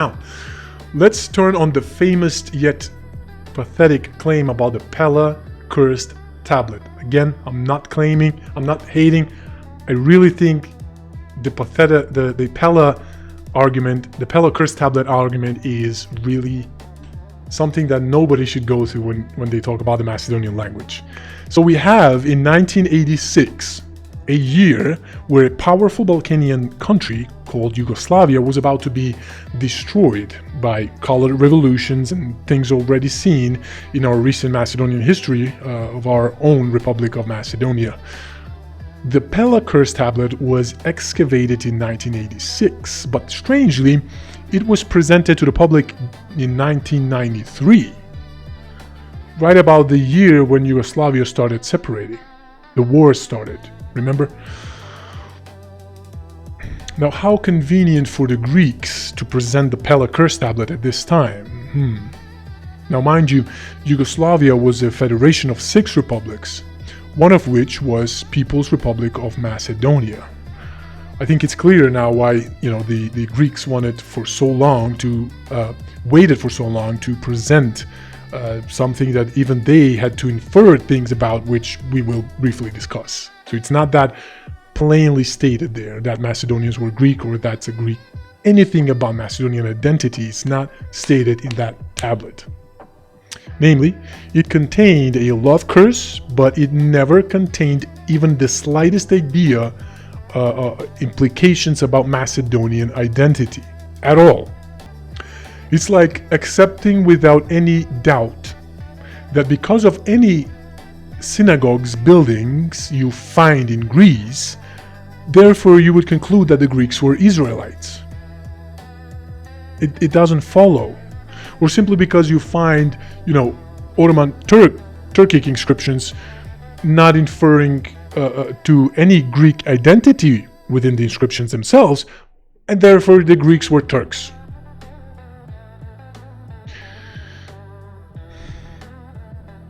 Now, let's turn on the famous yet pathetic claim about the Pella Curse Tablet. Again, I'm not claiming, I'm not hating. I really think the Pella argument, the Pella Curse Tablet argument is really something that nobody should go through when they talk about the Macedonian language. So we have in 1986, a year where a powerful Balkanian country called Yugoslavia was about to be destroyed by color revolutions and things already seen in our recent Macedonian history of our own Republic of Macedonia. The Pella Curse Tablet was excavated in 1986, but strangely, it was presented to the public in 1993, right about the year when Yugoslavia started separating. The war started, remember? Now, how convenient for the Greeks to present the Pella Curse Tablet at this time? Now, mind you, Yugoslavia was a federation of 6 republics, one of which was People's Republic of Macedonia. I think it's clear now why, the Greeks wanted for so long to, waited for so long to present something that even they had to infer things about, which we will briefly discuss. So it's not that plainly stated there that Macedonians were Greek or that's a Greek. Anything about Macedonian identity is not stated in that tablet. Namely, it contained a love curse, but it never contained even the slightest idea, implications about Macedonian identity at all. It's like accepting without any doubt that because of any synagogues buildings you find in Greece, therefore you would conclude that the Greeks were Israelites. It doesn't follow. Or simply because you find, Ottoman Turkic inscriptions not inferring to any Greek identity within the inscriptions themselves, and therefore the Greeks were Turks.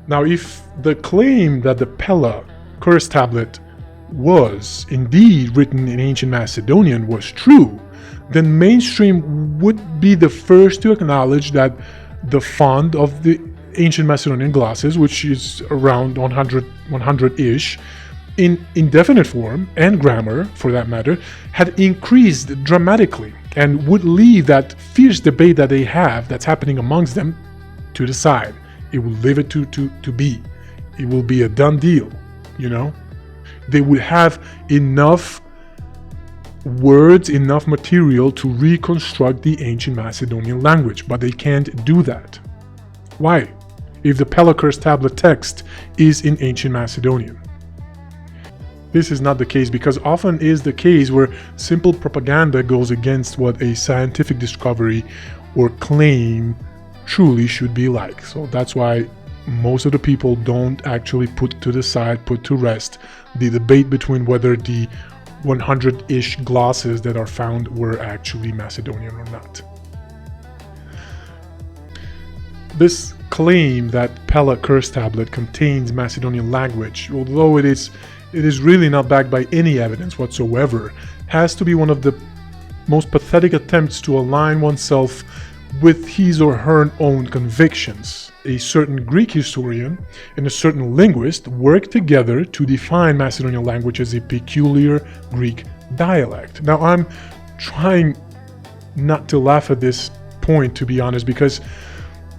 Now, if the claim that the Pella Curse Tablet was indeed written in Ancient Macedonian was true, then mainstream would be the first to acknowledge that the font of the Ancient Macedonian glosses, which is around 100-ish, in indefinite form and grammar, for that matter, had increased dramatically and would leave that fierce debate that they have that's happening amongst them to the side. It will leave it to be. It will be a done deal, They would have enough words, enough material to reconstruct the Ancient Macedonian language, but they can't do that. Why? If the Pella Curse Tablet text is in Ancient Macedonian. This is not the case because often is the case where simple propaganda goes against what a scientific discovery or claim truly should be like. So that's why most of the people don't actually put to rest the debate between whether the 100-ish glosses that are found were actually Macedonian or not. This claim that Pella Curse Tablet contains Macedonian language, although it is really not backed by any evidence whatsoever, has to be one of the most pathetic attempts to align oneself with his or her own convictions. A certain Greek historian and a certain linguist worked together to define Macedonian language as a peculiar Greek dialect. Now, I'm trying not to laugh at this point, to be honest, because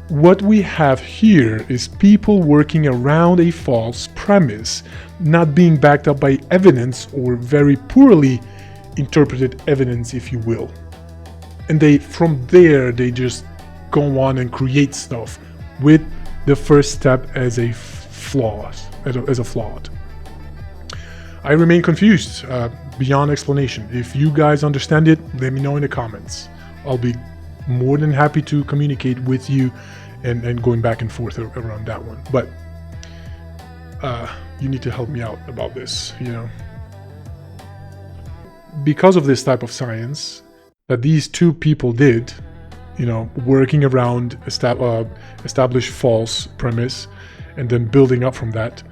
what we have here is people working around a false premise, not being backed up by evidence or very poorly interpreted evidence, if you will. And from there, they just go on and create stuff with the first step as a flawed. I remain confused beyond explanation. If you guys understand it, let me know in the comments. I'll be more than happy to communicate with you and going back and forth around that one. But you need to help me out about this, Because of this type of science that these two people did, working around established false premise and then building up from that,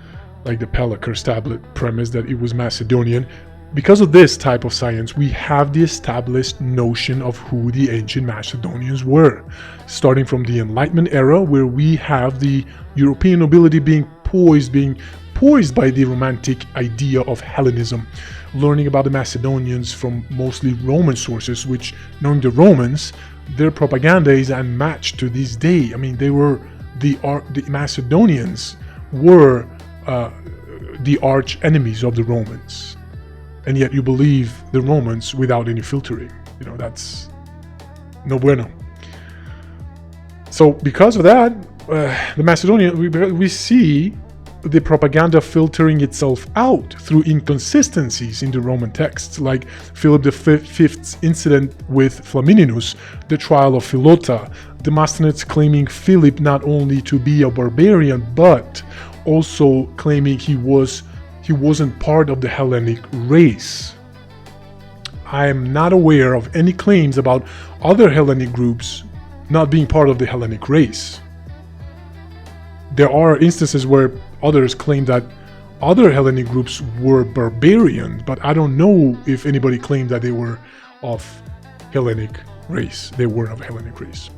like the Pella Curse Tablet premise that it was Macedonian, Because of this type of science, we have the established notion of who the ancient Macedonians were, starting from the Enlightenment era, where we have the European nobility being poised by the romantic idea of Hellenism, learning about the Macedonians from mostly Roman sources, which, knowing the Romans, their propaganda is unmatched to this day. I mean, they were the Macedonians were the arch enemies of the Romans. And yet you believe the Romans without any filtering. That's no bueno. So because of that, the Macedonian, we see the propaganda filtering itself out through inconsistencies in the Roman texts, like Philip V's incident with Flamininus, the trial of Philota, Demosthenes claiming Philip not only to be a barbarian, but also claiming he wasn't part of the Hellenic race. I am not aware of any claims about other Hellenic groups not being part of the Hellenic race. There are instances where others claim that other Hellenic groups were barbarian, but I don't know if anybody claimed that they were of Hellenic race. They were of Hellenic race.